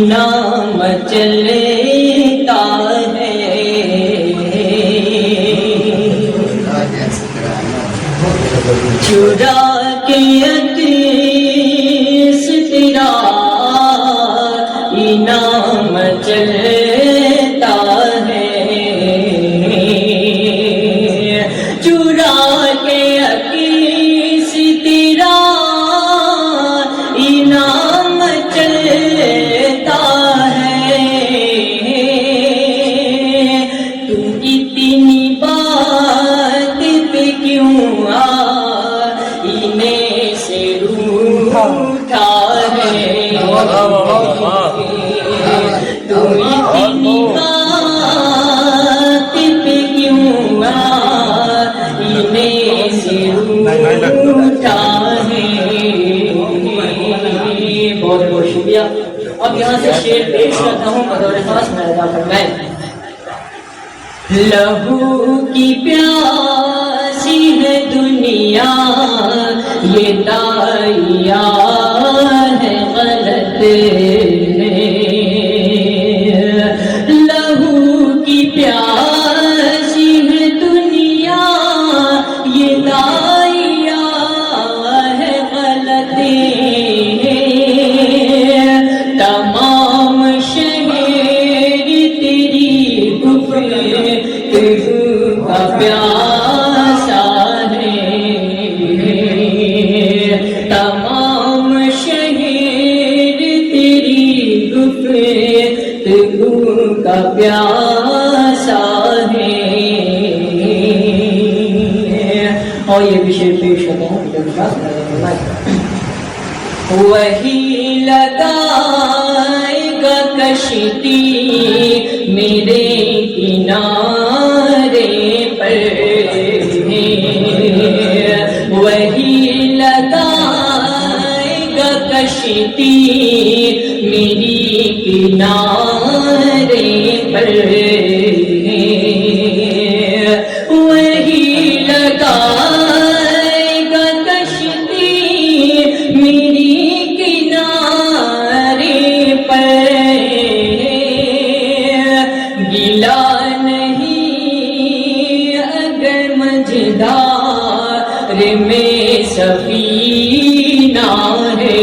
انعام چلتا ہے چرا کے عکس تیرا انعام چلتا ہے چرا کے عکس تیرا انعام چلتا ہے تو اتنی بات پہ کیوں آئینے سے روٹھا ہے تو اتنی بات پہ کیوں آئینے سے روٹھا ہے بہت بہت شکریہ اب یہاں سے شعر پیش کرتا ہوں بطور خاص میں ادا فرمائیں لہو کی پیاسی ہے دنیا یہ داعیہ ہے غلط لہو کی پیاسی ہے دنیا یہ داعیہ ہے غلط تمام شہر تیری گفتگو کا پیاسا ہے تمام شہر تیری گفتگو کا پیاسا ہے اور یہ بھی شعر پیش کرتا ہوں وہی لگائے گا کشتی میرے کنارے پر وہی لگائے گا کشتی میری کنارے پر وہی لگائے گا کشتی میری گلا نہیں اگر مجدار میں سفینہ ہے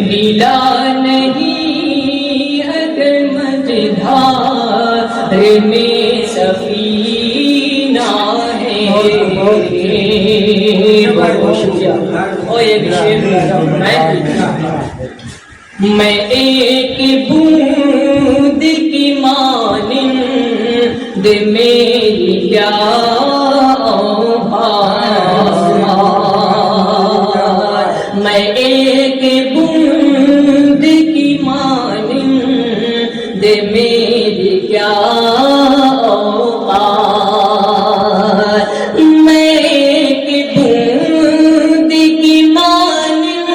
گلا نہیں اگر مجدار میں سفینہ ہے بہت شکریہ اور یہ بھی شعر میں ایک بوند کی مانند میری کیا میں ایک بوند کی مانند میری کیا میں ایک بوند کی مانند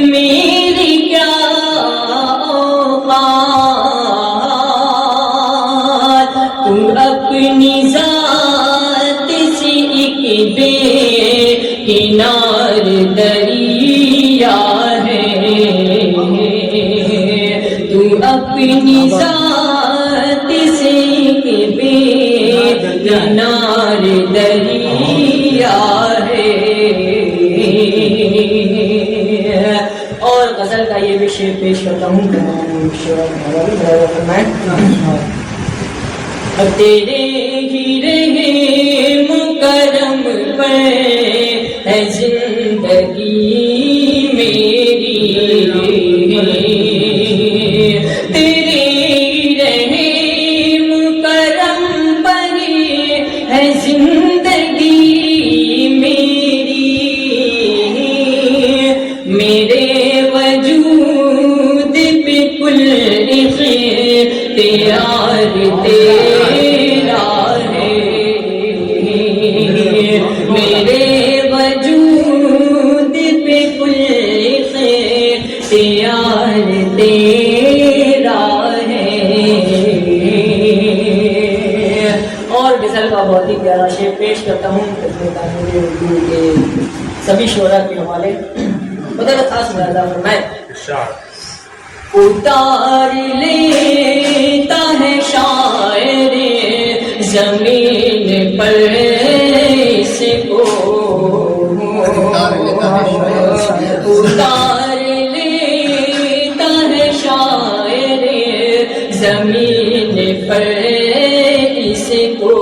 میری کیا تو اپنی ذات سے ایک بے کنار دریا ہے تو اپنی ذات سے ایک بے کنار دریا ہے اور غزل کا یہ بھی شعر پیش کرتا ہوں تیرے ہی رہے مکرم پر ہے زندگی میری تیرے ہی رہے مکرم پر ہے زندگی میری میرے وجود پہ کل اختیار تیرا ہے میرے وجود پہ کل اختیار تیرا ہے اور غزل کا بہت ہی پیارا شعر پیش کرتا ہوں سبھی شعراء کے حوالے خدا کا خاص ملاحظہ فرمائے اتار لیتا ہے شاعر زمین پر اس کو، اتار لیتا ہے شاعر زمین پر اس کو،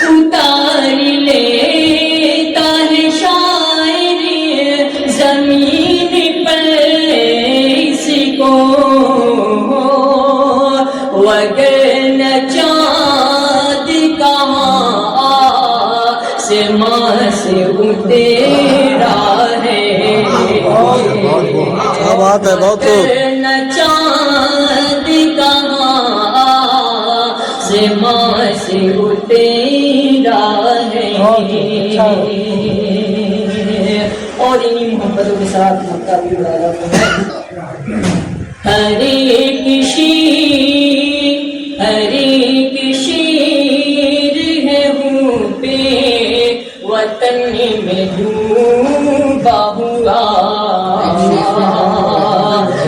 اتار لیتا ہے شاعر زمین پر اس کو، وگرنہ چاند کہاں آسمان سے اترا ہے، کیا بات ہے، بہت وگرنہ چاند کہاں آسمان سے اترا ہے، اور انہی محبتوں کے ساتھ مکہ بھی اڑایا ہے۔ ہر ایک شیر ہے ہوں پہ وطن میں ڈوبا ہوا،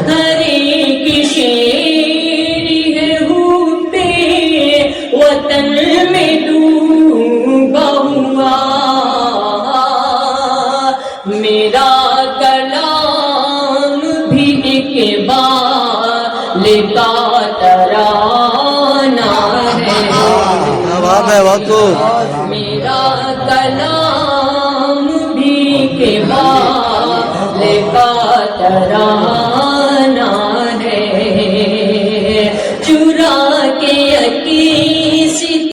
ہر ایک شیر ہے ہوں پہ وطن میں ڈوبا ہوا، میرا کلام بھی ایک بال کا ترانہ ہے، کیا بات ہے، بہت میرا کلام بھی ایک بال کا ترانہ